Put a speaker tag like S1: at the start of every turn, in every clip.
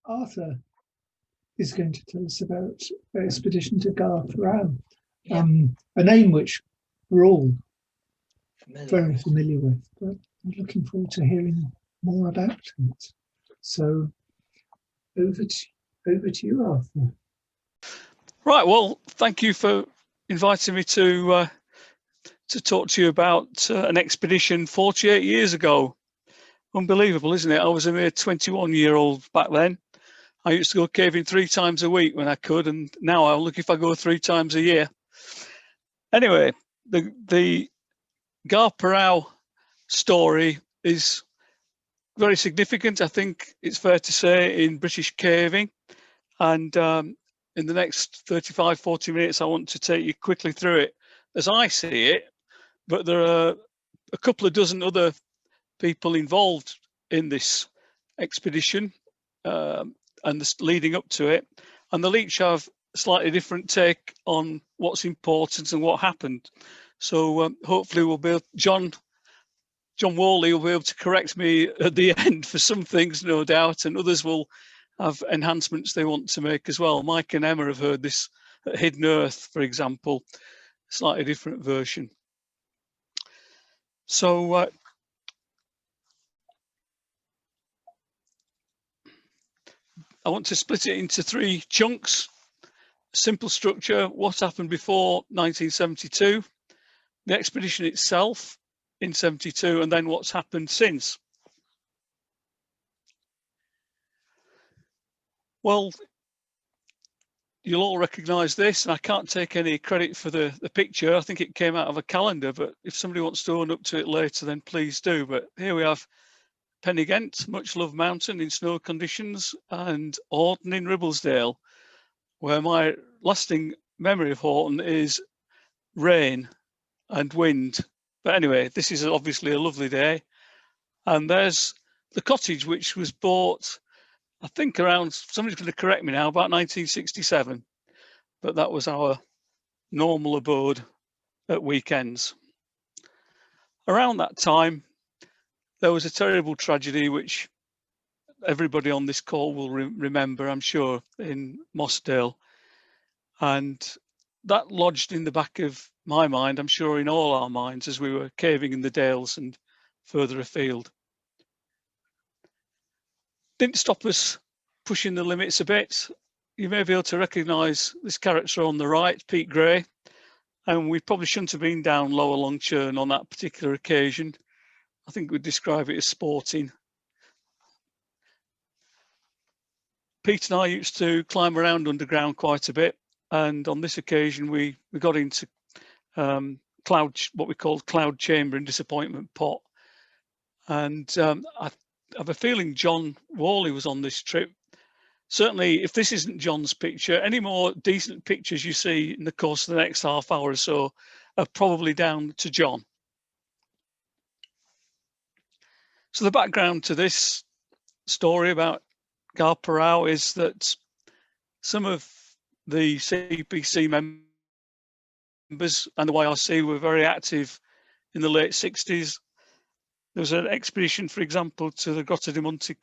S1: Arthur is going to tell us about the expedition to Ghar Parau, a name which we're all very familiar with, but I'm looking forward to hearing more about it. So over to you, Arthur.
S2: Right, well, thank you for inviting me to talk to you about an expedition 48 years ago. Unbelievable, isn't it? I was a mere 21-year-old back then. I used to go caving 3 times a week when I could, and now I'll look if I go 3 times a year. Anyway, the Gar-Pareau story is very significant, I think it's fair to say, in British caving. And in the next 35-40 minutes, I want to take you quickly through it as I see it. But there are a couple of dozen other people involved in this expedition and leading up to it, and they'll each have a slightly different take on what's important and what happened. So hopefully we'll be able, John Whalley will be able to correct me at the end for some things, no doubt, and others will have enhancements they want to make as well. Mike and Emma have heard this at Hidden Earth, for example, slightly different version. So I want to split it into 3 chunks. Simple structure, what happened before 1972, the expedition itself in 72, and then what's happened since. Well, you'll all recognise this, and I can't take any credit for the picture. I think it came out of a calendar, but if somebody wants to own up to it later, then please do. But here we have Pennygent, Much Loved Mountain in snow conditions, and Horton in Ribblesdale, where my lasting memory of Horton is rain and wind. But anyway, this is obviously a lovely day. And there's the cottage, which was bought, I think around, somebody's going to correct me now, about 1967. But that was our normal abode at weekends. Around that time, there was a terrible tragedy which everybody on this call will remember, I'm sure, in Mossdale. And that lodged in the back of my mind, I'm sure in all our minds, as we were caving in the dales and further afield. Didn't stop us pushing the limits a bit. You may be able to recognise this character on the right, Pete Gray, and we probably shouldn't have been down Lower Long Churn on that particular occasion. I think we'd describe it as sporting. Pete and I used to climb around underground quite a bit, and on this occasion we got into what we called Cloud Chamber and Disappointment Pot. And I have a feeling John Whalley was on this trip. Certainly, if this isn't John's picture, any more decent pictures you see in the course of the next half hour or so are probably down to John. So the background to this story about Ghar Parau is that some of the CPC members and the YRC were very active in the late 60s. There was an expedition, for example, to the Grotta di Monte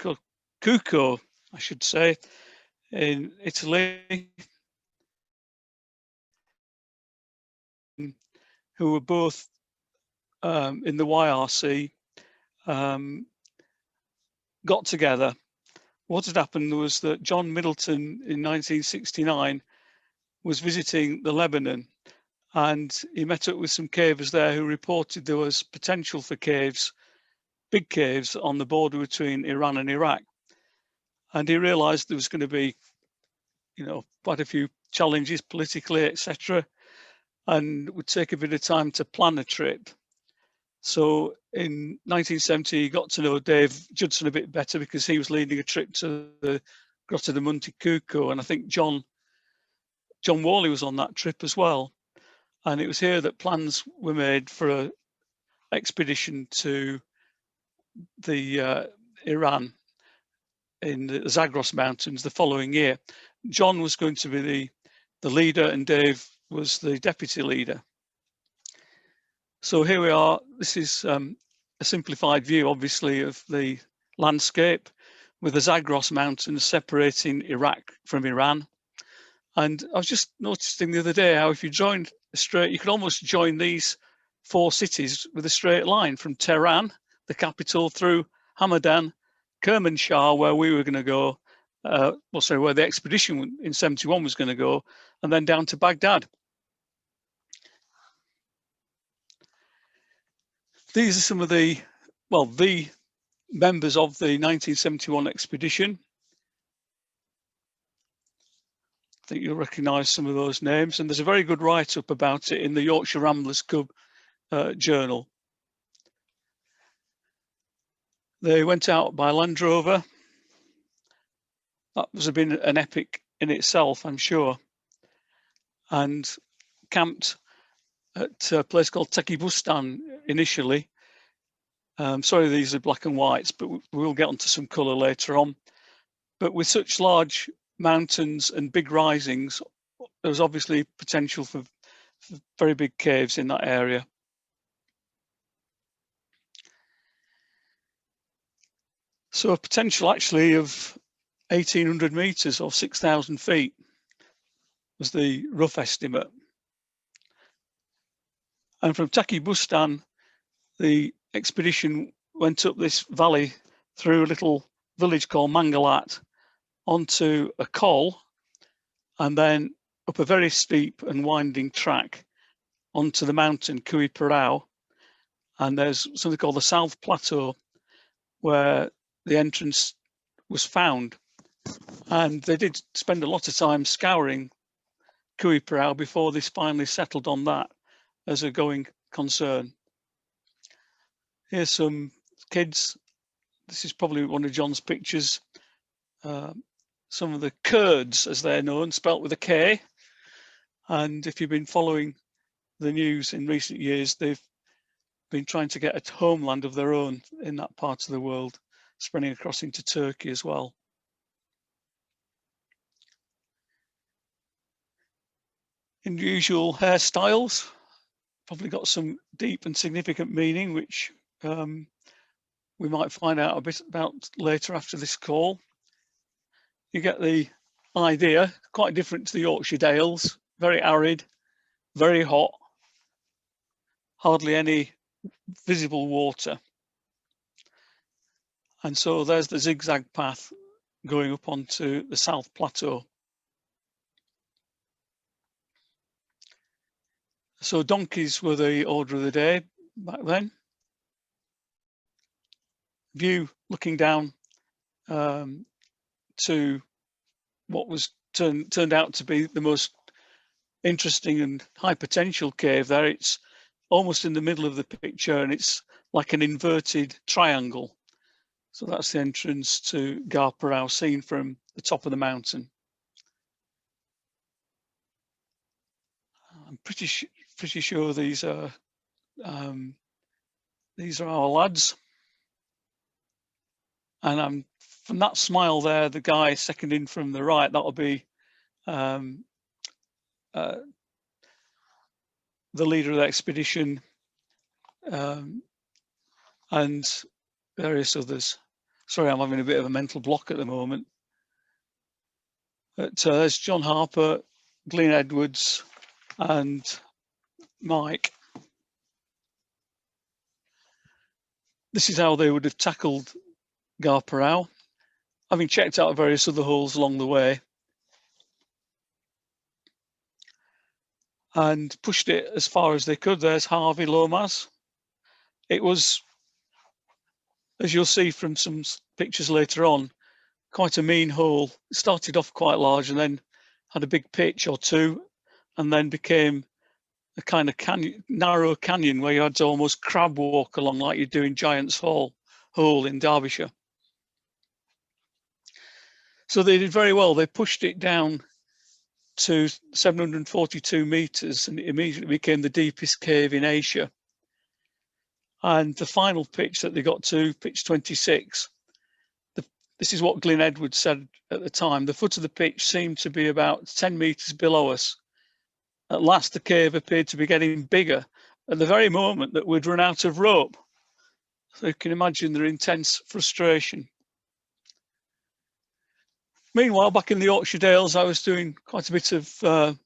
S2: Cucco, I should say, in Italy, who were both in the YRC, got together. What had happened was that John Middleton in 1969 was visiting the Lebanon, and he met up with some cavers there who reported there was potential for caves, big caves on the border between Iran and Iraq. And he realized there was going to be, quite a few challenges politically, etc. And it would take a bit of time to plan a trip. So in 1970, he got to know Dave Judson a bit better because he was leading a trip to the Grotta di Monte Cucco. And I think John Whalley was on that trip as well. And it was here that plans were made for an expedition to the Iran in the Zagros Mountains the following year. John was going to be the leader and Dave was the deputy leader. So here we are. This is a simplified view, obviously, of the landscape. with the Zagros Mountains separating Iraq from Iran. And I was just noticing the other day how if you joined straight, you could almost join these 4 cities with a straight line from Tehran, the capital, through Hamadan, Kermanshah, where we were going to go, where the expedition in 71 was going to go, and then down to Baghdad. These are some of the members of the 1971 expedition. I think you'll recognise some of those names, and there's a very good write-up about it in the Yorkshire Ramblers Cub journal. They went out by Land Rover. That must have been an epic in itself, I'm sure, and camped at a place called Tekibustan initially. Sorry, these are black and whites, but we'll get onto some colour later on. But with such large mountains and big risings, there was obviously potential for very big caves in that area. So a potential actually of 1,800 metres or 6,000 feet was the rough estimate. And from Tekibustan, the expedition went up this valley through a little village called Mangalat onto a col, and then up a very steep and winding track onto the mountain Gar-Pareau. And there's something called the South Plateau where the entrance was found. And they did spend a lot of time scouring Gar-Pareau before they finally settled on that as a going concern. Here's some kids. This is probably one of John's pictures. Some of the Kurds, as they're known, spelt with a K. And if you've been following the news in recent years, they've been trying to get a homeland of their own in that part of the world, spreading across into Turkey as well. Unusual hairstyles, probably got some deep and significant meaning, which we might find out a bit about later after this call. You get the idea, quite different to the Yorkshire Dales, very arid, very hot, hardly any visible water. And so there's the zigzag path going up onto the South Plateau. So donkeys were the order of the day back then. View looking down to what was turned out to be the most interesting and high potential cave there. It's almost in the middle of the picture and it's like an inverted triangle. So that's the entrance to Gar-Pareau seen from the top of the mountain. I'm pretty sure these are our lads. And from that smile there, the guy second in from the right, that'll be the leader of the expedition and various others. Sorry, I'm having a bit of a mental block at the moment. But there's John Harper, Glyn Edwards and Mike. This is how they would have tackled Gar-Pareau, having checked out various other holes along the way and pushed it as far as they could. There's Harvey Lomas. It was, as you'll see from some pictures later on, quite a mean hole. It started off quite large and then had a big pitch or two and then became a kind of narrow canyon where you had to almost crab walk along like you do in Giant's Hole in Derbyshire. So they did very well. They pushed it down to 742 meters and it immediately became the deepest cave in Asia. And the final pitch that they got to, pitch 26, this is what Glyn Edwards said at the time. The foot of the pitch seemed to be about 10 meters below us. At last, the cave appeared to be getting bigger at the very moment that we'd run out of rope. So you can imagine their intense frustration. Meanwhile, back in the Yorkshire Dales, I was doing quite a bit of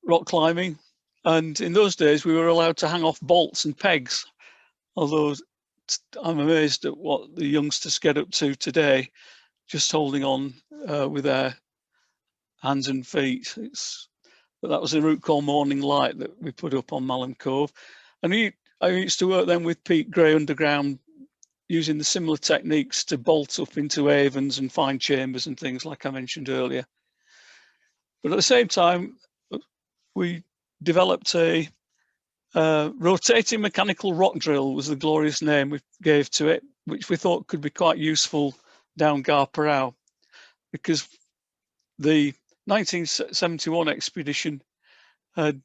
S2: rock climbing. And in those days, we were allowed to hang off bolts and pegs. Although I'm amazed at what the youngsters get up to today, just holding on with their hands and feet. But that was a route called Morning Light that we put up on Malham Cove. And I used to work then with Pete Gray underground, using the similar techniques to bolt up into avens and find chambers and things like I mentioned earlier. But at the same time, we developed a rotating mechanical rock drill, was the glorious name we gave to it, which we thought could be quite useful down Ghar Parau, because the 1971 expedition had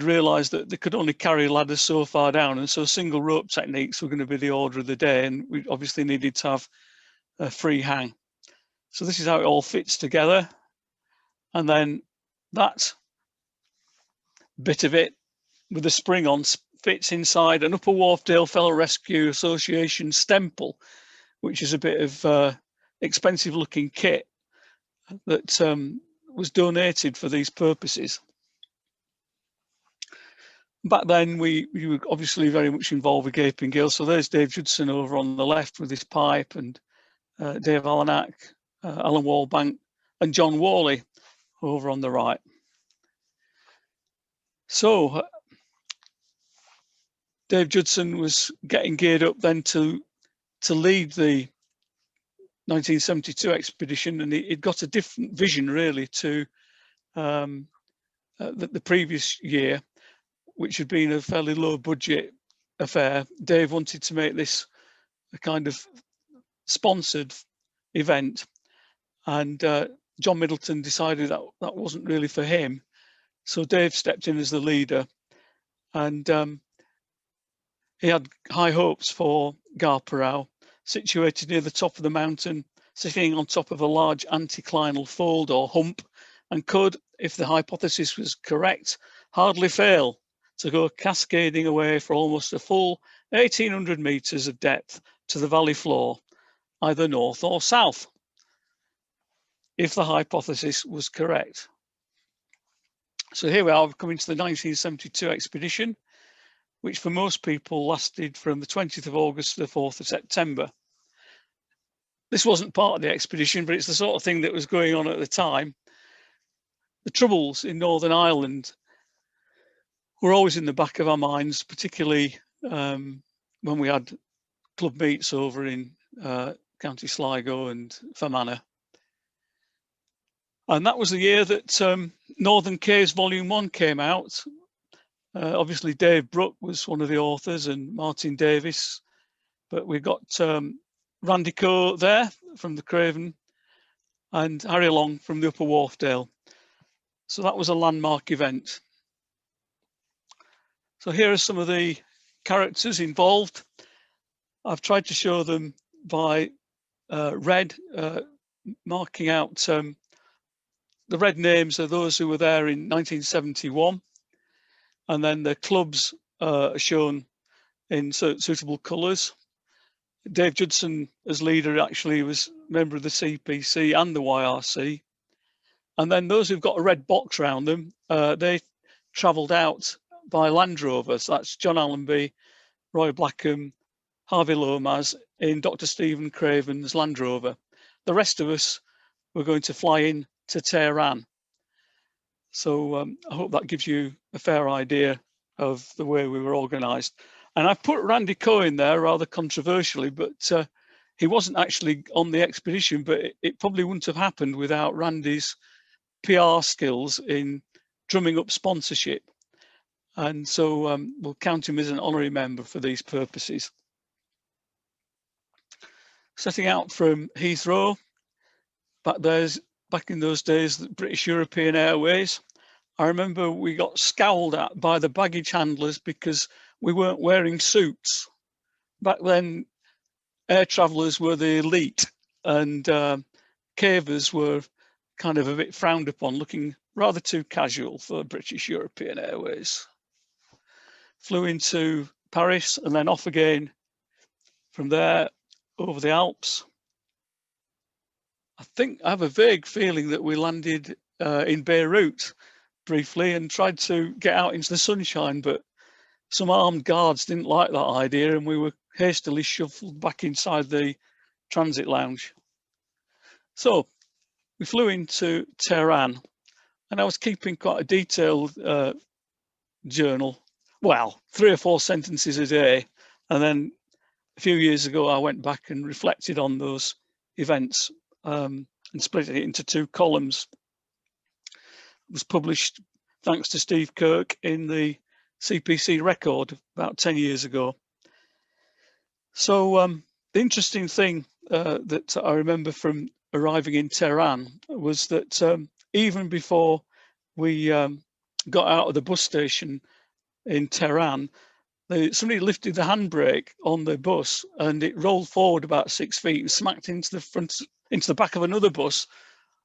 S2: realised that they could only carry ladders so far down, and so single rope techniques were going to be the order of the day, and we obviously needed to have a free hang. So this is how it all fits together, and then that bit of it with a spring on fits inside an Upper Wharfdale Fellow Rescue Association stemple, which is a bit of expensive looking kit that was donated for these purposes. Back then, we were obviously very much involved with Gaping Gill. So there's Dave Judson over on the left with his pipe, and Dave Allenack, Alan Wallbank, and John Whalley over on the right. So Dave Judson was getting geared up then to lead the 1972 expedition, and he'd got a different vision really to the previous year, which had been a fairly low budget affair. Dave wanted to make this a kind of sponsored event, and John Middleton decided that that wasn't really for him. So Dave stepped in as the leader, and he had high hopes for Gar-Pareau, situated near the top of the mountain, sitting on top of a large anticlinal fold or hump, and could, if the hypothesis was correct, hardly fail to go cascading away for almost a full 1,800 meters of depth to the valley floor, either north or south, if the hypothesis was correct. So here we are, coming to the 1972 expedition, which for most people lasted from the 20th of August to the 4th of September. This wasn't part of the expedition, but it's the sort of thing that was going on at the time. The troubles in Northern Ireland were always in the back of our minds, particularly when we had club meets over in County Sligo and Fermanagh. And that was the year that Northern Caves Volume 1 came out. Obviously, Dave Brooke was one of the authors, and Martin Davis, but we got Randy Coe there from the Craven, and Harry Long from the Upper Wharfdale. So that was a landmark event. So here are some of the characters involved. I've tried to show them by red, marking out the red names are those who were there in 1971, and then the clubs are shown in suitable colours. Dave Judson, as leader, actually was a member of the CPC and the YRC. And then those who've got a red box around them, they travelled out by Land Rover. So that's John Allenby, Roy Blackham, Harvey Lomas in Dr. Stephen Craven's Land Rover. The rest of us were going to fly in to Tehran. So I hope that gives you a fair idea of the way we were organised. And I've put Randy Coe in there rather controversially, but he wasn't actually on the expedition, but it probably wouldn't have happened without Randy's PR skills in drumming up sponsorship. And so we'll count him as an honorary member for these purposes. Setting out from Heathrow, back in those days, the British European Airways, I remember we got scowled at by the baggage handlers because we weren't wearing suits. Back then, air travellers were the elite, and cavers were kind of a bit frowned upon, looking rather too casual for British European Airways. Flew into Paris and then off again from there over the Alps. I think I have a vague feeling that we landed in Beirut briefly and tried to get out into the sunshine, but some armed guards didn't like that idea and we were hastily shuffled back inside the transit lounge. So we flew into Tehran and I was keeping quite a detailed journal. Well, 3 or 4 sentences a day. And then a few years ago, I went back and reflected on those events and split it into 2 columns. It was published, thanks to Steve Kirk, in the CPC record about 10 years ago. So the interesting thing that I remember from arriving in Tehran was that even before we got out of the bus station in Tehran, somebody lifted the handbrake on the bus and it rolled forward about 6 feet and smacked into the back of another bus.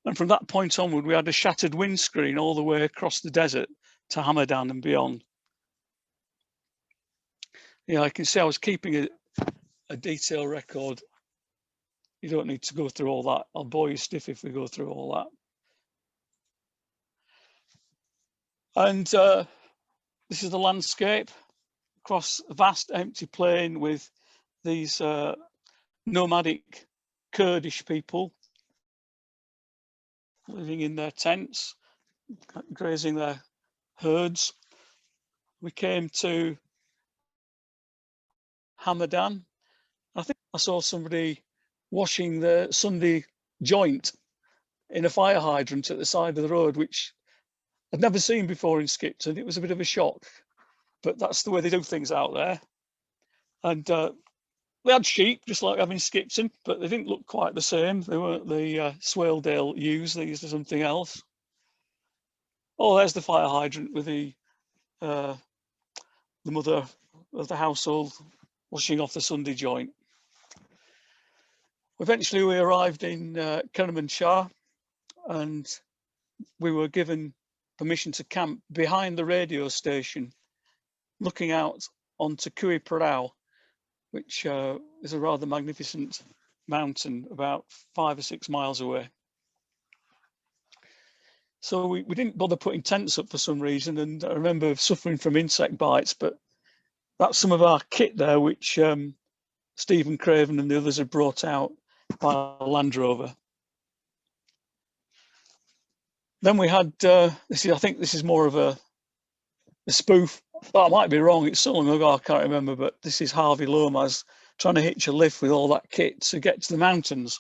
S2: And from that point onward, we had a shattered windscreen all the way across the desert to Hamadan and beyond. Yeah, I can see I was keeping a detailed record. You don't need to go through all that. I'll bore you stiff if we go through all that. And this is the landscape across a vast empty plain with these nomadic Kurdish people living in their tents, grazing their herds. We came to Hamadan. I think I saw somebody washing the Sunday joint in a fire hydrant at the side of the road, which I'd never seen before in Skipton. It was a bit of a shock, but that's the way they do things out there. And we had sheep, just like having Skipton, but they didn't look quite the same. They weren't the Swaledale ewes, they used something else. Oh, there's the fire hydrant with the mother of the household washing off the Sunday joint. Eventually we arrived in Kermanshah and we were given permission to camp behind the radio station, looking out onto Ghar Parau, which is a rather magnificent mountain about 5 or 6 miles away. So we didn't bother putting tents up for some reason, and I remember suffering from insect bites, but that's some of our kit there, which Stephen Craven and the others had brought out by Land Rover. Then we had, I think this is more of a spoof. Well, I might be wrong, it's so long ago I can't remember, but this is Harvey Lomas trying to hitch a lift with all that kit to get to the mountains.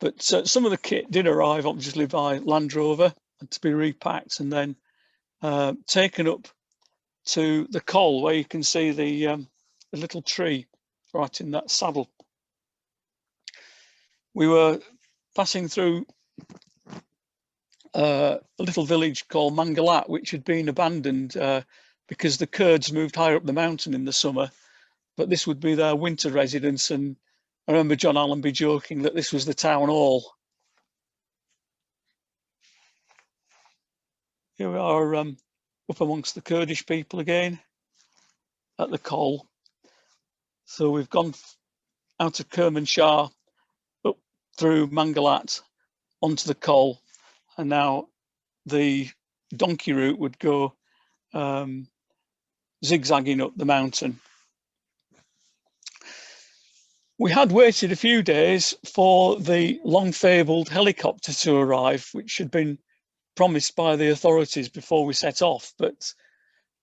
S2: But some of the kit did arrive obviously by Land Rover to be repacked and then taken up to the col where you can see the little tree right in that saddle. We were passing through a little village called Mangalat, which had been abandoned because the Kurds moved higher up the mountain in the summer, but this would be their winter residence. And I remember John Allenby joking that this was the town hall. Here we are up amongst the Kurdish people again at the col. So we've gone out of Kermanshah up through Mangalat onto the col, and now the donkey route would go zigzagging up the mountain. We had waited a few days for the long-fabled helicopter to arrive, which had been promised by the authorities before we set off, but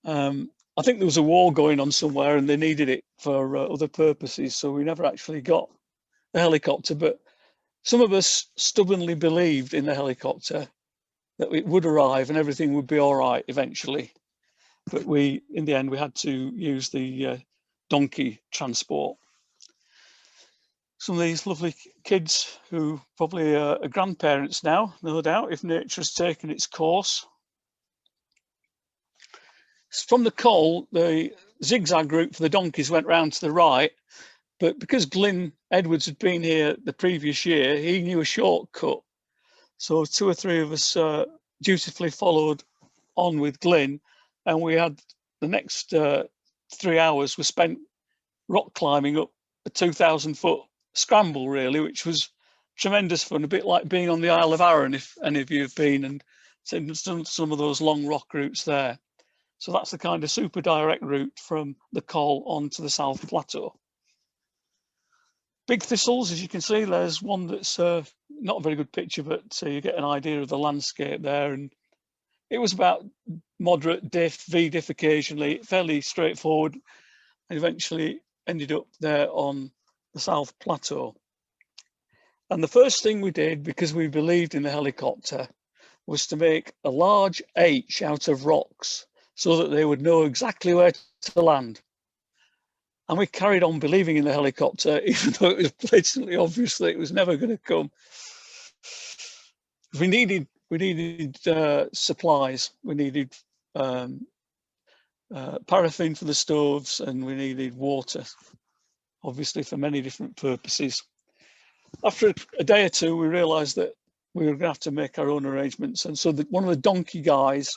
S2: I think there was a war going on somewhere and they needed it for other purposes, so we never actually got the helicopter. But some of us stubbornly believed in the helicopter, that it would arrive and everything would be all right eventually. But in the end, we had to use the donkey transport. Some of these lovely kids who probably are grandparents now, no doubt, if nature has taken its course. From the col, the zigzag route for the donkeys went round to the right, but because Glyn Edwards had been here the previous year, he knew a shortcut. So 2 or 3 of us dutifully followed on with Glyn, and we had the next 3 hours were spent rock climbing up a 2,000-foot scramble really, which was tremendous fun, a bit like being on the Isle of Arran, if any of you have been, and seen some of those long rock routes there. So that's the kind of super direct route from the Col onto the South Plateau. Big thistles, as you can see, there's one that's not a very good picture, but you get an idea of the landscape there. And it was about moderate diff, V-diff occasionally, fairly straightforward, and eventually ended up there on the South Plateau. And the first thing we did, because we believed in the helicopter, was to make a large H out of rocks so that they would know exactly where to land. And we carried on believing in the helicopter, even though it was blatantly obvious that it was never going to come. We needed supplies. We needed paraffin for the stoves, and we needed water, obviously for many different purposes. After a day or two, we realised that we were going to have to make our own arrangements. And so one of the donkey guys,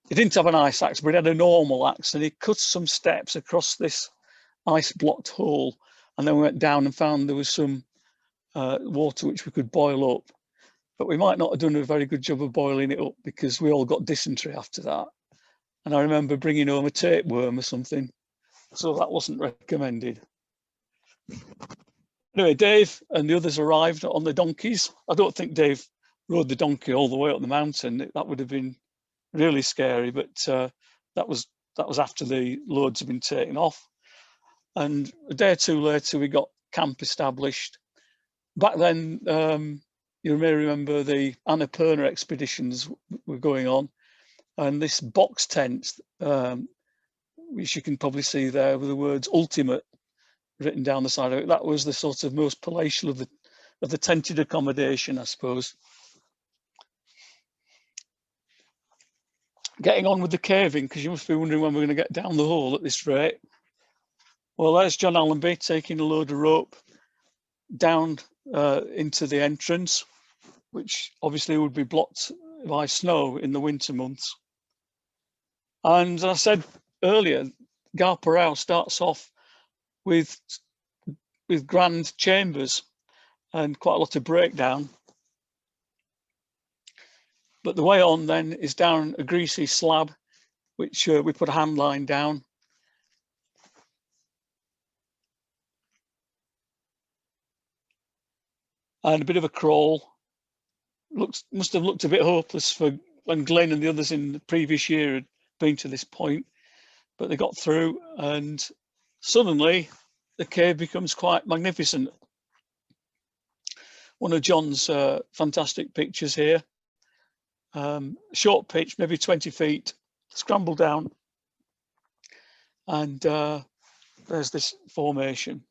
S2: he didn't have an ice axe, but he had a normal axe, and he cut some steps across this ice-blocked hole. And then we went down and found there was some water which we could boil up. But we might not have done a very good job of boiling it up, because we all got dysentery after that. And I remember bringing home a tapeworm or something. So that wasn't recommended. Anyway, Dave and the others arrived on the donkeys. I don't think Dave rode the donkey all the way up the mountain. That would have been really scary, but that was after the loads had been taken off. And a day or two later, we got camp established. Back then, you may remember the Annapurna expeditions were going on, and this box tent, which you can probably see there with the words "ultimate" written down the side of it, that was the sort of most palatial of the tented accommodation, I suppose. Getting on with the caving, because you must be wondering when we're going to get down the hole at this rate. Well, there's John Allenby taking a load of rope down into the entrance, which obviously would be blocked by snow in the winter months. And as I said earlier, Gar-Pareau starts off with grand chambers and quite a lot of breakdown. But the way on then is down a greasy slab, which we put a hand line down. And a bit of a crawl. Must have looked a bit hopeless for when Glenn and the others in the previous year had been to this point, but they got through, and suddenly the cave becomes quite magnificent. One of John's fantastic pictures here. Short pitch, maybe 20 feet, scramble down, and there's this formation.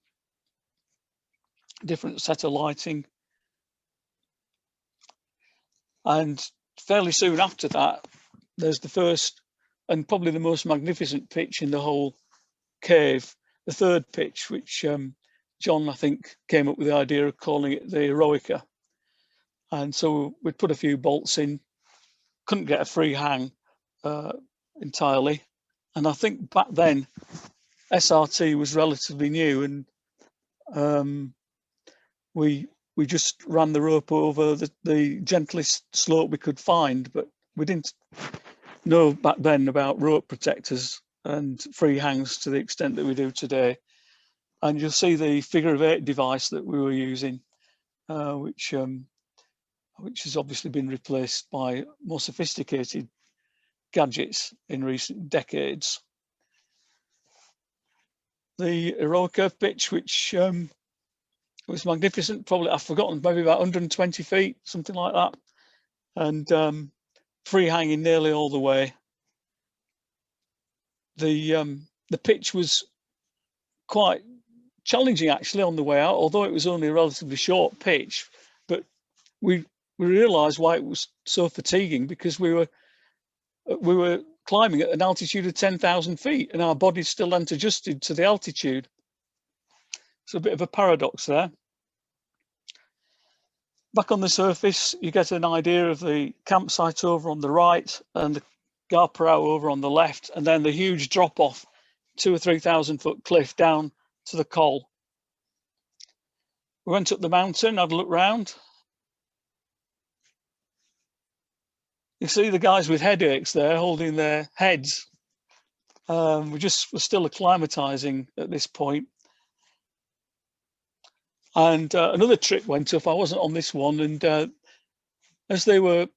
S2: Different set of lighting. And fairly soon after that, there's the first and probably the most magnificent pitch in the whole cave, the third pitch, which John, I think, came up with the idea of calling it the Eroica. And so we'd put a few bolts in, couldn't get a free hang entirely. And I think back then, SRT was relatively new, and we just ran the rope over the gentlest slope we could find, but we didn't know back then about rope protectors and free hangs to the extent that we do today. And you'll see the figure-of-8 device that we were using, which has obviously been replaced by more sophisticated gadgets in recent decades. The Eroica pitch, which was magnificent, probably, I've forgotten, maybe about 120 feet, something like that, and free hanging nearly all the way. The pitch was quite challenging actually on the way out, although it was only a relatively short pitch, but we realized why it was so fatiguing, because we were climbing at an altitude of 10,000 feet and our bodies still hadn't adjusted to the altitude. So a bit of a paradox there. Back on the surface, you get an idea of the campsite over on the right and the Gar-Pareau over on the left, and then the huge drop off, 2,000 or 3,000 foot cliff down to the Col. We went up the mountain, had a look round. You see the guys with headaches there holding their heads. We're still acclimatizing at this point. And another trip went up. I wasn't on this one. And as they were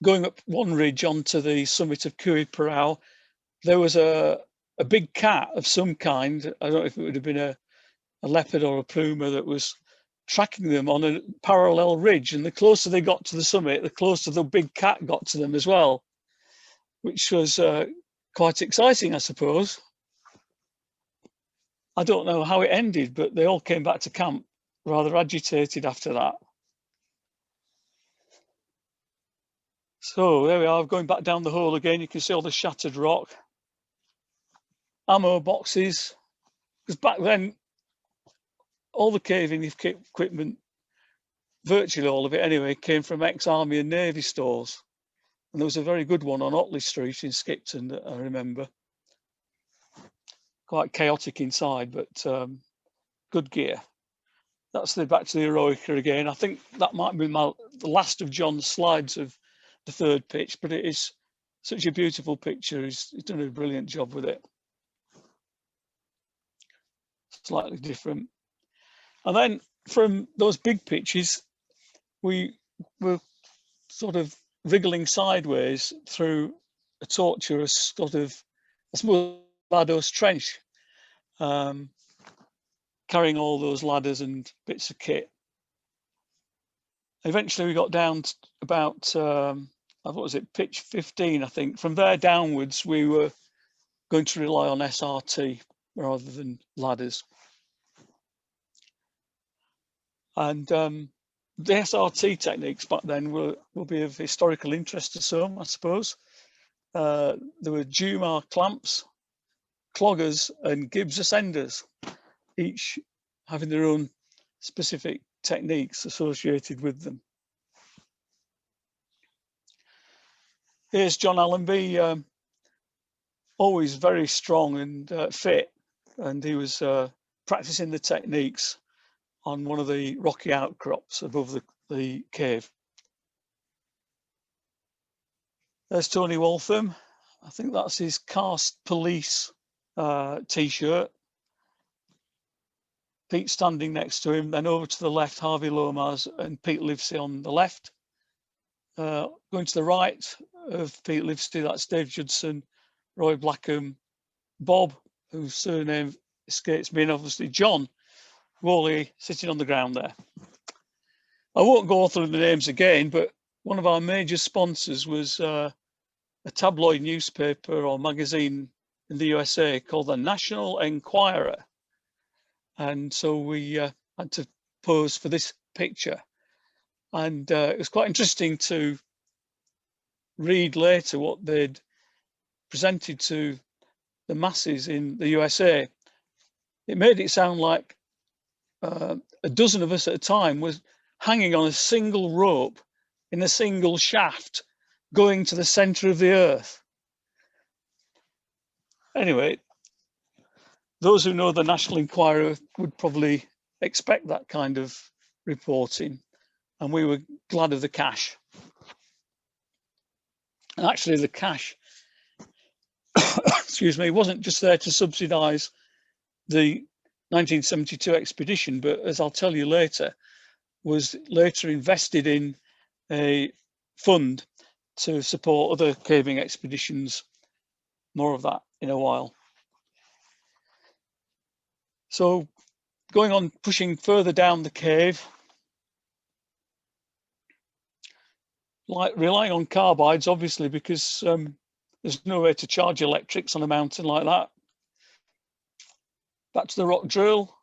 S2: going up one ridge onto the summit of Gar-Pareau, there was a big cat of some kind. I don't know if it would have been a leopard or a puma that was tracking them on a parallel ridge. And the closer they got to the summit, the closer the big cat got to them as well, which was quite exciting, I suppose. I don't know how it ended, but they all came back to camp rather agitated after that. So there we are, going back down the hole again. You can see all the shattered rock. Ammo boxes, because back then, all the caving equipment, virtually all of it anyway, came from ex-Army and Navy stores. And there was a very good one on Otley Street in Skipton that I remember. Quite chaotic inside, but good gear. That's back to the Eroica again. I think that might be the last of John's slides of the third pitch, but it is such a beautiful picture. He's done a brilliant job with it. Slightly different. And then from those big pitches, we were sort of wriggling sideways through a tortuous sort of, I suppose, Lados Trench, carrying all those ladders and bits of kit. Eventually we got down to about, what was it, pitch 15, I think. From there downwards, we were going to rely on SRT rather than ladders. And the SRT techniques back then will be of historical interest to some, I suppose. There were Jumar clamps, cloggers and Gibbs ascenders, each having their own specific techniques associated with them. Here's John Allenby, always very strong and fit, and he was practicing the techniques on one of the rocky outcrops above the cave. There's Tony Waltham. I think that's his Cast Police t-shirt. Pete standing next to him, then over to the left, Harvey Lomas and Pete Livesey on the left. Going to the right of Pete Livesey, that's Dave Judson, Roy Blackham, Bob, whose surname escapes me, and obviously John Whalley sitting on the ground there. I won't go through the names again, but one of our major sponsors was a tabloid newspaper or magazine in the USA called the National Enquirer. And so we had to pose for this picture. And it was quite interesting to read later what they'd presented to the masses in the USA. It made it sound like a dozen of us at a time was hanging on a single rope in a single shaft going to the center of the earth. Anyway, those who know the National Enquirer would probably expect that kind of reporting, and we were glad of the cash. And actually the cash, excuse me, wasn't just there to subsidize the 1972 expedition, but as I'll tell you later, was later invested in a fund to support other caving expeditions. More of that in a while. So going on, pushing further down the cave, like relying on carbides, obviously, because there's no way to charge electrics on a mountain like that. Back to the rock drill,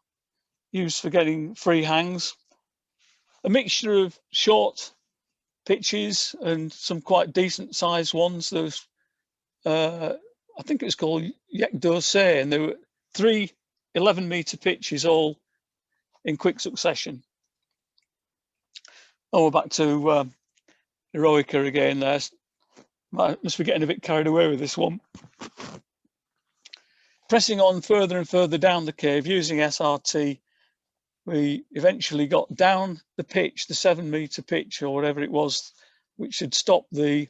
S2: used for getting free hangs. A mixture of short pitches and some quite decent sized ones. There's, I think it was called Yek Dose, and there were 3 11-meter pitches all in quick succession. Oh, we're back to Eroica again there. Must be getting a bit carried away with this one. Pressing on further and further down the cave using SRT we eventually got down the pitch, the 7-metre pitch or whatever it was, which had stopped the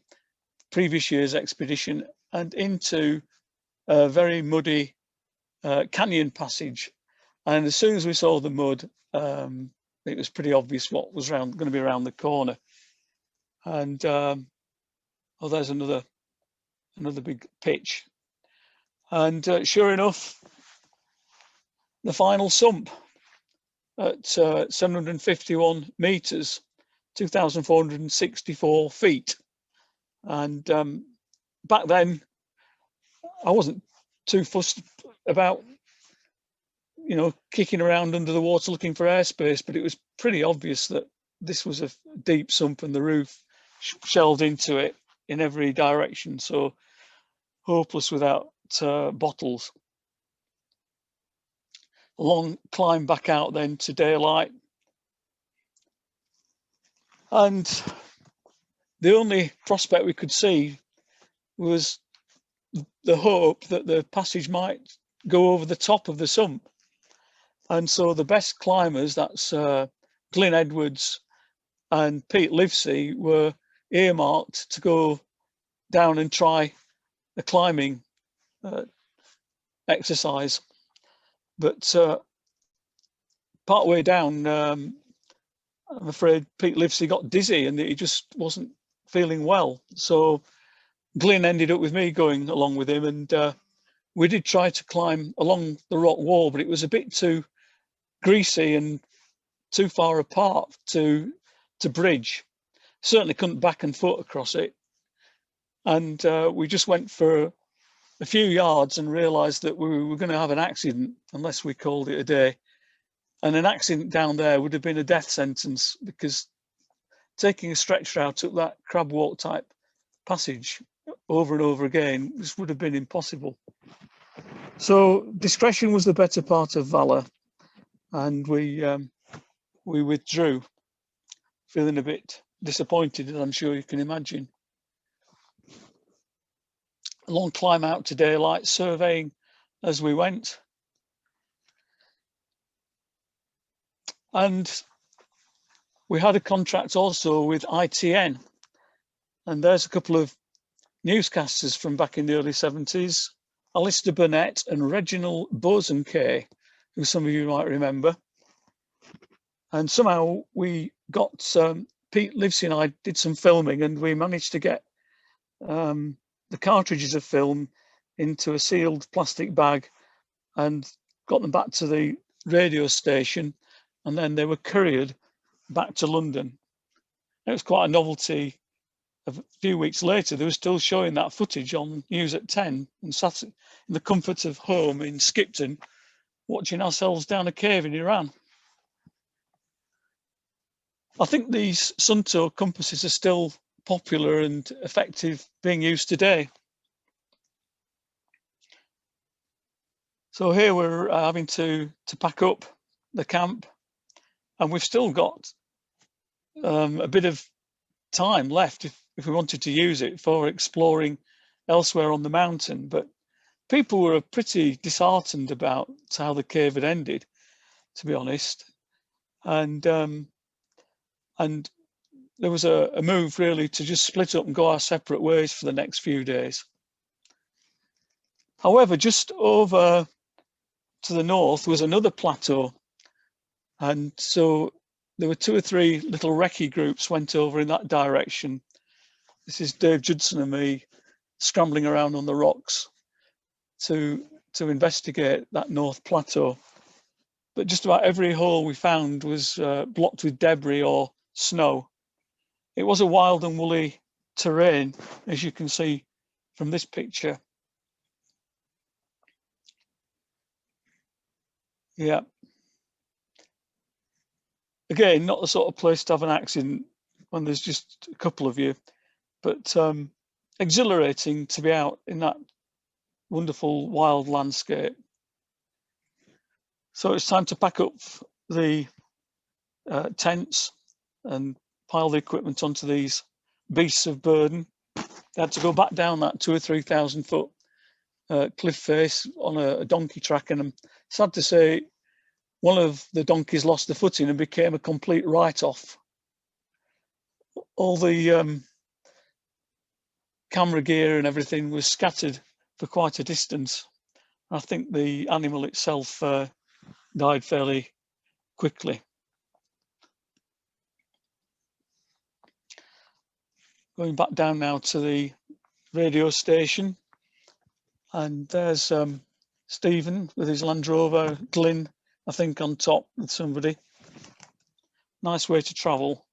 S2: previous year's expedition, and into a very muddy canyon passage. And as soon as we saw the mud, it was pretty obvious what was going to be around the corner. And oh, there's another big pitch. And sure enough, the final sump at 751 meters, 2,464 feet. And back then, I wasn't too fussed about, you know, kicking around under the water looking for airspace, but it was pretty obvious that this was a deep sump and the roof shelved into it in every direction. So hopeless without bottles. A long climb back out then to daylight. And the only prospect we could see was the hope that the passage might go over the top of the sump. And so the best climbers, that's Glyn Edwards and Pete Livesey, were earmarked to go down and try a climbing exercise. But partway down, I'm afraid Pete Livesey got dizzy and he just wasn't feeling well. So Glyn ended up with me going along with him, and we did try to climb along the rock wall, but it was a bit too greasy and too far apart to bridge. Certainly couldn't back and foot across it. And we just went for a few yards and realized that we were going to have an accident unless we called it a day. And an accident down there would have been a death sentence, because taking a stretcher out up that crab walk type passage over and over again, this would have been impossible. So discretion was the better part of valor, and we withdrew, feeling a bit disappointed, as I'm sure you can imagine. A long climb out to daylight, surveying as we went. And we had a contract also with ITN. And there's a couple of newscasters from back in the early 70s, Alistair Burnett and Reginald Bosanquet, who some of you might remember. And somehow we got, Pete Livesey and I did some filming, and we managed to get the cartridges of film into a sealed plastic bag and got them back to the radio station, and then they were couriered back to London. It was quite a novelty. A few weeks later, they were still showing that footage on News at 10, and sat in the comfort of home in Skipton, watching ourselves down a cave in Iran. I think these Sunto compasses are still popular and effective, being used today. So here we're having to pack up the camp, and we've still got a bit of time left if we wanted to use it for exploring elsewhere on the mountain. But people were pretty disheartened about how the cave had ended, to be honest. And there was a move really to just split up and go our separate ways for the next few days. However, just over to the north was another plateau. And so there were 2 or 3 little recce groups went over in that direction. This is Dave Judson and me scrambling around on the rocks to investigate that North Plateau. But just about every hole we found was blocked with debris or snow. It was a wild and woolly terrain, as you can see from this picture. Yeah. Again, not the sort of place to have an accident when there's just a couple of you, but exhilarating to be out in that wonderful wild landscape. So it's time to pack up the tents and pile the equipment onto these beasts of burden. They had to go back down that 2,000 or 3,000 foot cliff face on a donkey track, and I'm sad to say one of the donkeys lost the footing and became a complete write-off. All the camera gear and everything was scattered for quite a distance. I think the animal itself died fairly quickly. Going back down now to the radio station, and there's Stephen with his Land Rover, Glyn, I think, on top with somebody. Nice way to travel.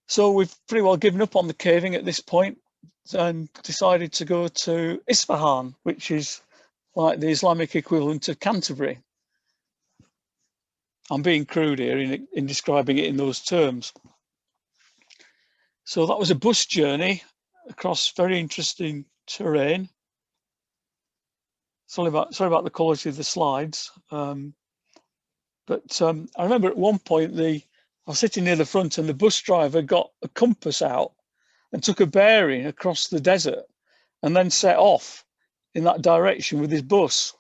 S2: So we've pretty well given up on the caving at this point and decided to go to Isfahan, which is like the Islamic equivalent of Canterbury. I'm being crude here in describing it in those terms. So that was a bus journey across very interesting terrain. Sorry about the quality of the slides. But I remember at one point I was sitting near the front and the bus driver got a compass out and took a bearing across the desert and then set off in that direction with his bus.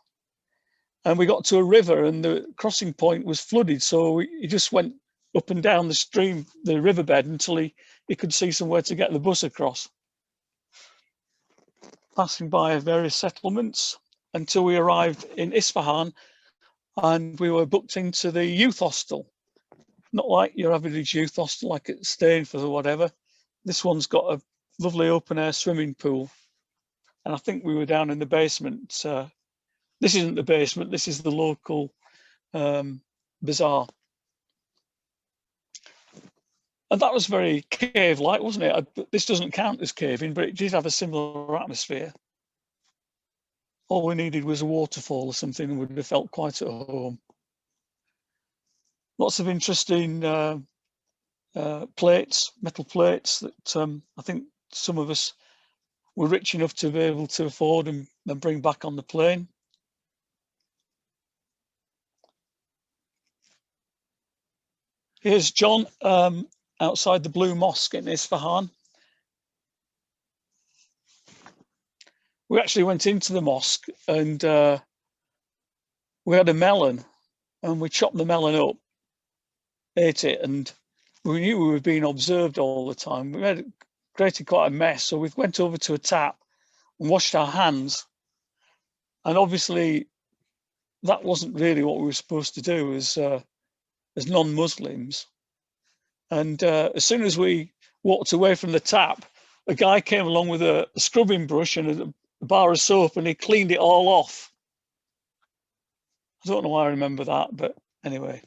S2: And we got to a river and the crossing point was flooded. So he just went up and down the stream, the riverbed, until he could see somewhere to get the bus across. Passing by various settlements until we arrived in Isfahan, and we were booked into the youth hostel. Not like your average youth hostel, like at Stainforth or whatever. This one's got a lovely open air swimming pool. And I think we were down in the basement. This isn't the basement, this is the local bazaar. And that was very cave-like, wasn't it? This doesn't count as caving, but it did have a similar atmosphere. All we needed was a waterfall or something and would have felt quite at home. Lots of interesting plates, metal plates that I think some of us were rich enough to be able to afford and then bring back on the plane. Here's John outside the Blue Mosque in Isfahan. We actually went into the mosque and we had a melon and we chopped the melon up, ate it, and we knew we were being observed all the time. We created quite a mess, so we went over to a tap and washed our hands. And obviously that wasn't really what we were supposed to do as non-Muslims. And as soon as we walked away from the tap, a guy came along with a scrubbing brush and a bar of soap and he cleaned it all off. I don't know why I remember that, but anyway.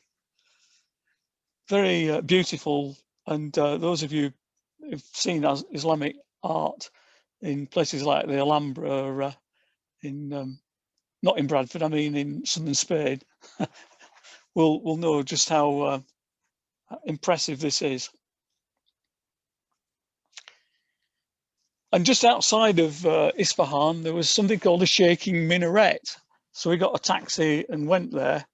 S2: Very beautiful. And those of you who've seen Islamic art in places like the Alhambra, not in Bradford, I mean in southern Spain, will know just how impressive this is. And just outside of Isfahan, there was something called a shaking minaret. So we got a taxi and went there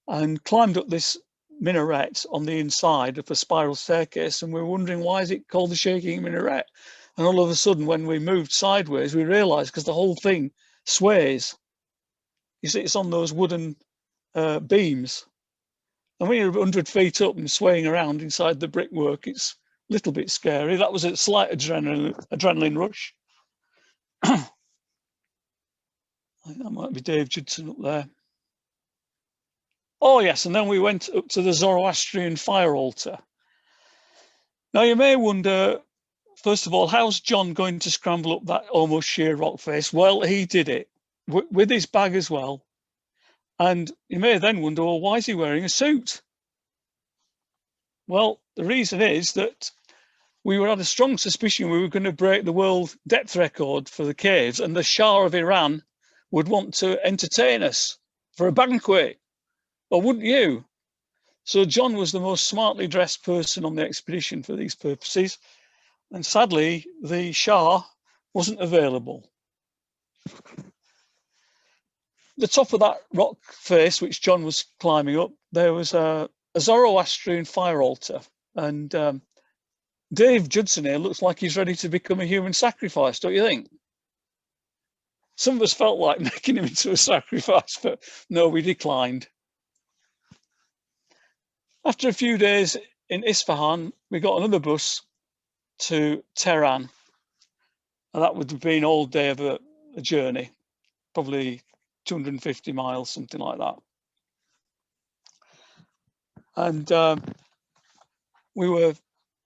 S2: and climbed up this minaret on the inside of a spiral staircase. And we were wondering, why is it called the shaking minaret? And all of a sudden, when we moved sideways, we realized because the whole thing sways. You see, it's on those wooden beams. And when you're 100 feet up and swaying around inside the brickwork, it's a little bit scary. That was a slight adrenaline rush. I think that might be Dave Judson up there. Oh yes, and then we went up to the Zoroastrian fire altar. Now you may wonder, first of all, how's John going to scramble up that almost sheer rock face? Well, he did it with his bag as well. And you may then wonder, well, why is he wearing a suit? Well, the reason is that we had a strong suspicion we were going to break the world depth record for the caves, and the Shah of Iran would want to entertain us for a banquet. Or wouldn't you? So John was the most smartly dressed person on the expedition for these purposes. And sadly, the Shah wasn't available. The top of that rock face, which John was climbing up, there was a Zoroastrian fire altar. And Dave Judson here looks like he's ready to become a human sacrifice, don't you think? Some of us felt like making him into a sacrifice, but no, we declined. After a few days in Isfahan, we got another bus to Tehran, and that would have been all day of a journey, probably 250 miles, something like that. And we were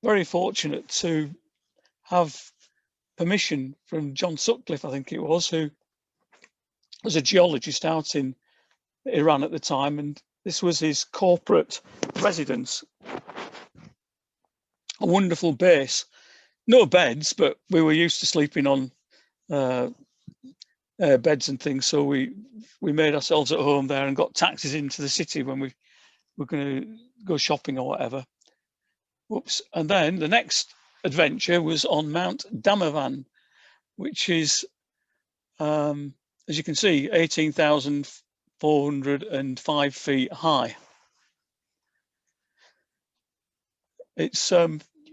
S2: very fortunate to have permission from John Sufcliffe, I think it was, who was a geologist out in Iran at the time, and this was his corporate residence. A wonderful base, no beds, but we were used to sleeping on beds and things, so we made ourselves at home there and got taxis into the city when we were going to go shopping or whatever. Whoops. And then the next adventure was on Mount Damavand, which is, as you can see, 18,405 feet high. It's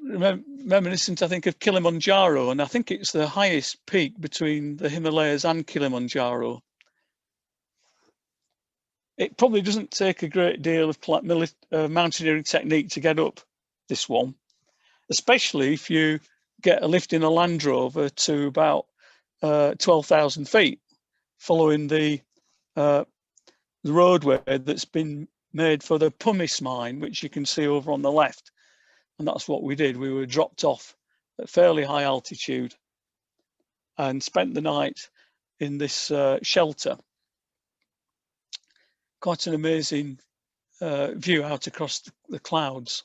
S2: reminiscent, I think, of Kilimanjaro, and I think it's the highest peak between the Himalayas and Kilimanjaro. It probably doesn't take a great deal of mountaineering technique to get up this one, especially if you get a lift in a Land Rover to about 12,000 feet, following the roadway that's been made for the pumice mine, which you can see over on the left. And that's what we did. We were dropped off at fairly high altitude and spent the night in this shelter. Quite an amazing view out across the clouds.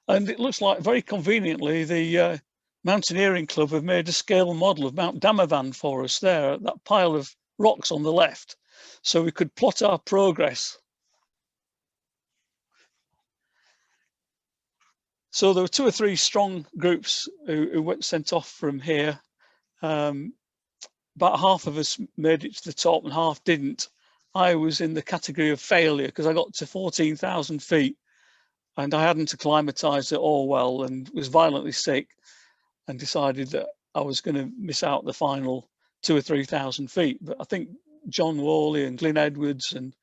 S2: And it looks like, very conveniently, the Mountaineering Club have made a scale model of Mount Damavand for us there, that pile of rocks on the left, so we could plot our progress. So there were 2 or 3 strong groups who went sent off from here. About half of us made it to the top and half didn't. I was in the category of failure because I got to 14,000 feet and I hadn't acclimatized it all well and was violently sick, and decided that I was going to miss out the final 2,000 or 3,000 feet. But I think John Whalley and Glyn Edwards and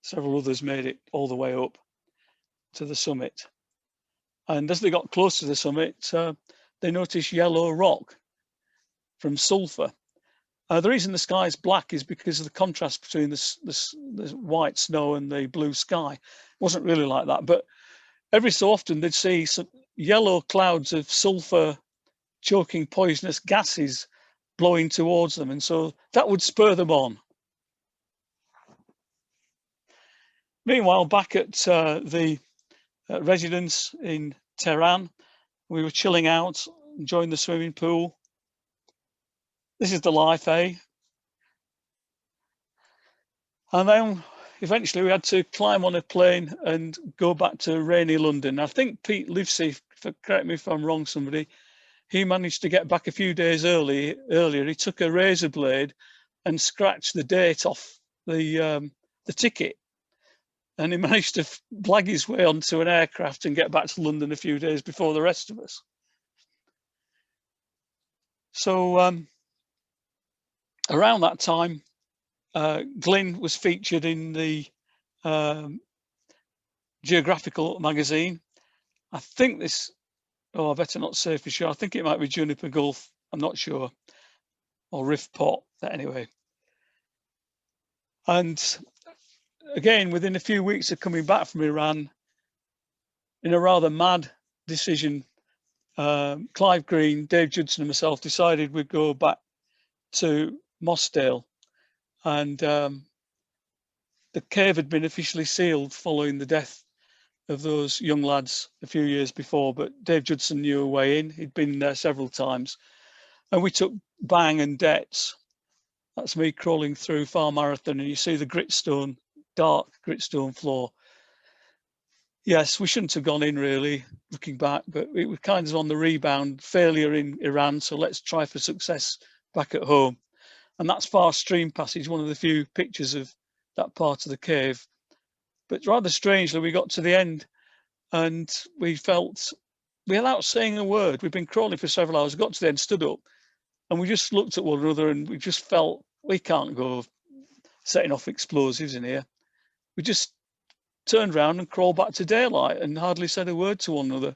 S2: several others made it all the way up to the summit. And as they got close to the summit, they noticed yellow rock from sulfur. The reason the sky is black is because of the contrast between the white snow and the blue sky. It wasn't really like that, but every so often they'd see some yellow clouds of sulfur choking poisonous gases blowing towards them, and so that would spur them on. Meanwhile, back at the residence in Tehran, we were chilling out, enjoying the swimming pool. This is the life, eh? And then eventually we had to climb on a plane and go back to rainy London. I think Pete Livesey, correct me if I'm wrong, somebody, he managed to get back a few days earlier. He took a razor blade and scratched the date off the ticket. And he managed to blag his way onto an aircraft and get back to London a few days before the rest of us. So around that time, Glyn was featured in the Geographical magazine. I think this, I better not say for sure. I think it might be Juniper Gulf. I'm not sure. Or Rift Pot, anyway. And again, within a few weeks of coming back from Iran, in a rather mad decision, Clive Green, Dave Judson and myself decided we'd go back to Mossdale. And the cave had been officially sealed following the death of those young lads a few years before, but Dave Judson knew a way in. He'd been there several times. And we took Bang and Debts. That's me crawling through Far Marathon, and you see the gritstone, dark gritstone floor. Yes, we shouldn't have gone in really, looking back, but it was kind of on the rebound, failure in Iran, so let's try for success back at home. And that's Far Stream Passage, one of the few pictures of that part of the cave. But rather strangely, we got to the end and we felt, without saying a word, we'd been crawling for several hours, got to the end, stood up, And we just looked at one another and we just felt we can't go setting off explosives in here. We just turned around and crawled back to daylight and hardly said a word to one another.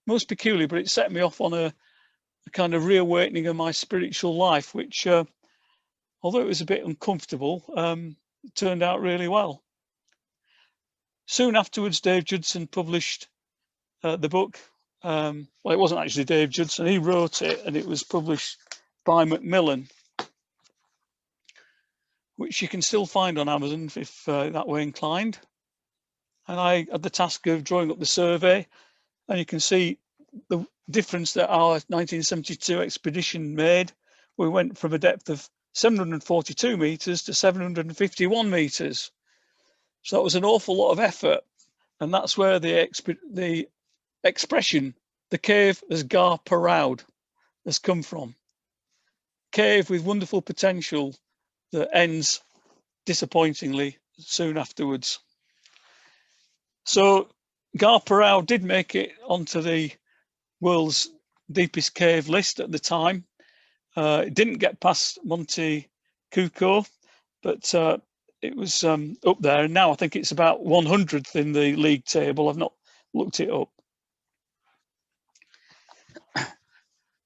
S2: Most peculiar, but it set me off on a kind of reawakening of my spiritual life, which, although it was a bit uncomfortable, turned out really well. Soon afterwards, Dave Judson published the book. Well, it wasn't actually Dave Judson, he wrote it, and it was published by Macmillan, which you can still find on Amazon if that way inclined. And I had the task of drawing up the survey, and you can see the difference that our 1972 expedition made. We went from a depth of 742 meters to 751 meters. So that was an awful lot of effort. And that's where the expression, the cave as Gar-Pareau, has come from. Cave with wonderful potential that ends disappointingly soon afterwards. So Gar-Pareau did make it onto the world's deepest cave list at the time. It didn't get past Monte Cuco, but it was up there. And now I think it's about 100th in the league table. I've not looked it up.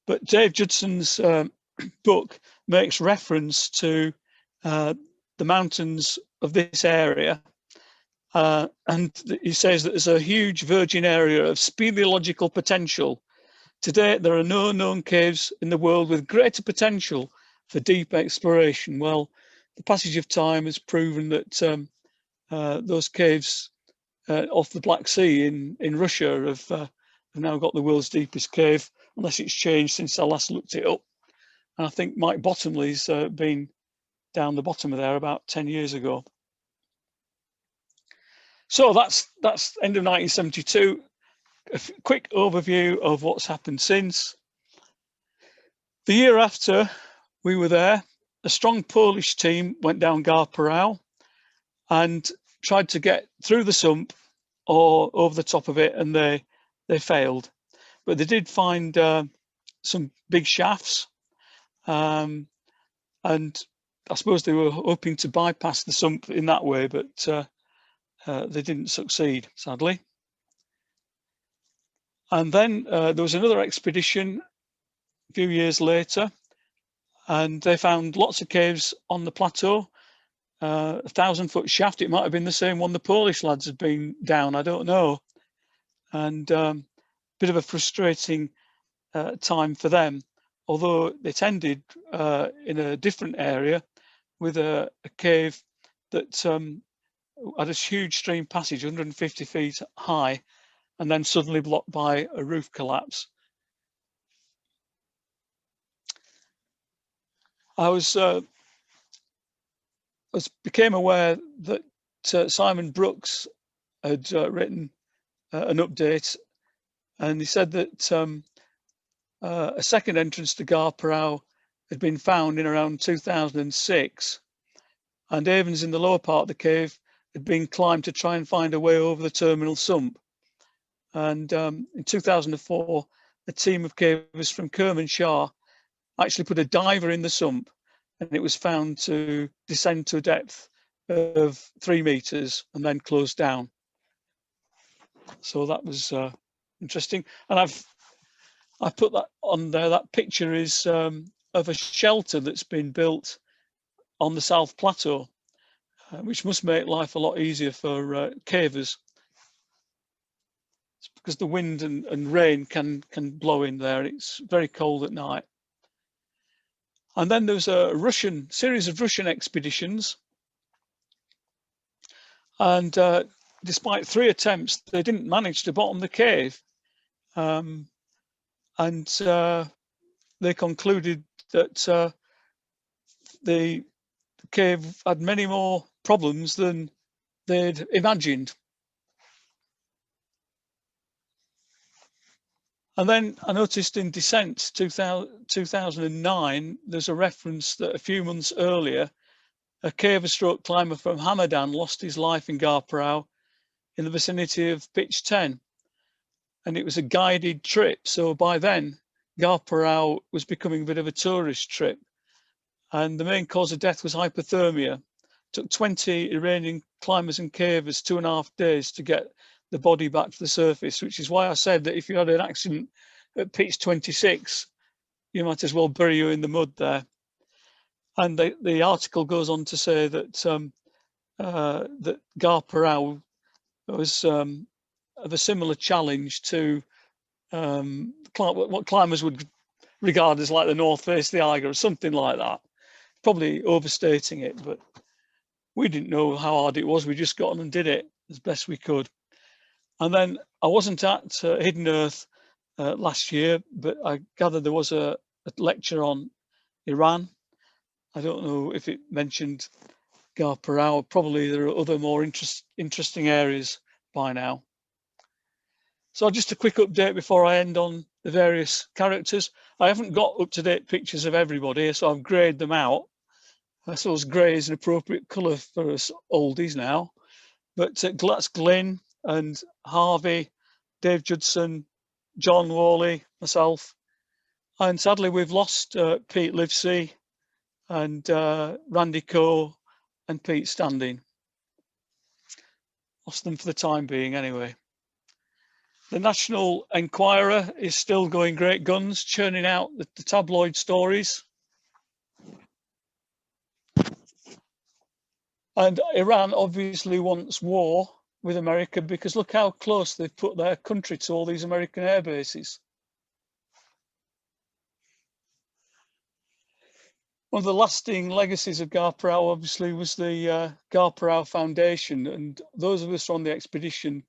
S2: But Dave Judson's book makes reference to the mountains of this area. And he says that there's a huge virgin area of speleological potential. To date, there are no known caves in the world with greater potential for deep exploration. Well, the passage of time has proven that those caves off the Black Sea in Russia have now got the world's deepest cave, unless it's changed since I last looked it up. And I think Mike Bottomley's been down the bottom of there about 10 years ago. So that's end of 1972. A quick overview of what's happened since. The year after we were there, a strong Polish team went down Gar-Pareau and tried to get through the sump or over the top of it, and they failed. But they did find some big shafts, and I suppose they were hoping to bypass the sump in that way, but they didn't succeed, sadly. And then there was another expedition a few years later, and they found lots of caves on the plateau. 1,000-foot shaft, it might have been the same one the Polish lads had been down, I don't know. And bit of a frustrating time for them, although it ended in a different area with a cave that had a huge stream passage, 150 feet high, and then suddenly blocked by a roof collapse. I became aware that Simon Brooks had written an update, and he said that a second entrance to Gar-Pareau had been found in around 2006, and avens in the lower part of the cave had been climbed to try and find a way over the terminal sump. And in 2004, a team of cavers from Kermanshah actually put a diver in the sump, and it was found to descend to a depth of 3 meters and then close down. So that was interesting. And I put that on there. That picture is of a shelter that's been built on the South Plateau, which must make life a lot easier for cavers, because the wind and rain can blow in there. It's very cold at night. And then there was a series of Russian expeditions, and despite 3 attempts, they didn't manage to bottom the cave. And they concluded that the cave had many more problems than they'd imagined. And then I noticed in Descent 2009, there's a reference that a few months earlier, a caver stroke climber from Hamadan lost his life in Gar-Pareau in the vicinity of pitch 10. And it was a guided trip. So by then Gar-Pareau was becoming a bit of a tourist trip, and the main cause of death was hypothermia. It took 20 Iranian climbers and cavers 2.5 days to get the body back to the surface, which is why I said that if you had an accident at pitch 26, you might as well bury you in the mud there. And the article goes on to say that that Gar-Pareau was of a similar challenge to what climbers would regard as like the North Face, the Eiger, or something like that. Probably overstating it, but we didn't know how hard it was. We just got on and did it as best we could. And then I wasn't at Hidden Earth last year, but I gathered there was a lecture on Iran. I don't know if it mentioned Gar-Pareau. Probably there are other more interesting areas by now. So just a quick update before I end on the various characters. I haven't got up-to-date pictures of everybody, so I've greyed them out. I suppose grey is an appropriate colour for us oldies now. But that's Glyn and Harvey, Dave Judson, John, Whalley, myself. And sadly, we've lost Pete Livesey and Randy Coe and Pete Standing. Lost them for the time being anyway. The National Enquirer is still going great guns, churning out the tabloid stories. And Iran obviously wants war with America because look how close they've put their country to all these American air bases. One of the lasting legacies of Ghar Parau obviously was the Ghar Parau Foundation, and those of us on the expedition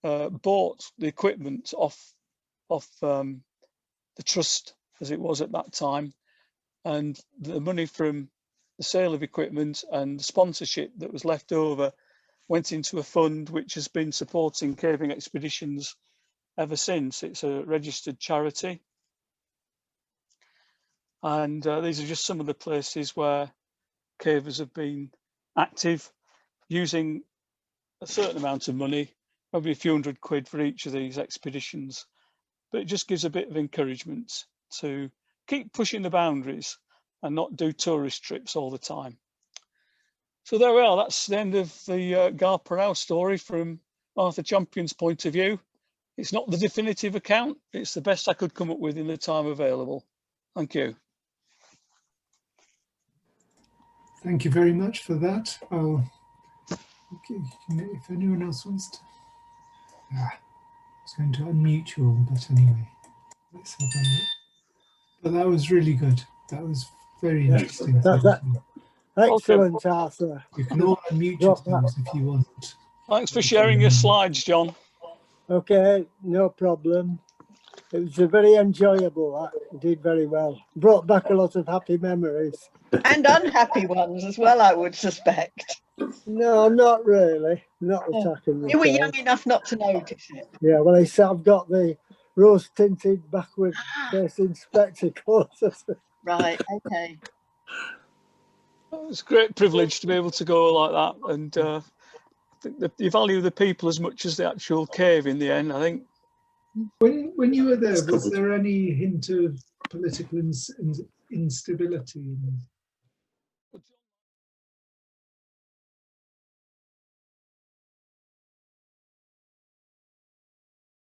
S2: bought the equipment off the trust as it was at that time, and the money from the sale of equipment and the sponsorship that was left over went into a fund which has been supporting caving expeditions ever since. It's a registered charity. And these are just some of the places where cavers have been active, using a certain amount of money, probably a few £100 for each of these expeditions. But it just gives a bit of encouragement to keep pushing the boundaries and not do tourist trips all the time. So there we are. That's the end of the Ghar Parau story from Arthur Champion's point of view. It's not the definitive account. It's the best I could come up with in the time available. Thank you.
S1: Thank you very much for that. If anyone else wants to, I was going to unmute you all, but anyway, let's have a look. But that was really good. That was very interesting.
S3: Excellent, Arthur.
S1: You can all unmute yourselves if you want.
S2: Thanks for sharing your slides, John.
S3: Okay, no problem. It was a very enjoyable. You did very well. Brought back a lot of happy memories.
S4: And unhappy ones as well, I would suspect.
S3: No, not really. Not that I can recall.
S4: You were young enough not to notice it.
S3: Yeah, well, I've got the rose-tinted backward-facing spectacles.
S4: Right, okay.
S2: It's a great privilege to be able to go like that, and I think that you value the people as much as the actual cave in the end, I think.
S1: When you were there, was there any hint of political instability?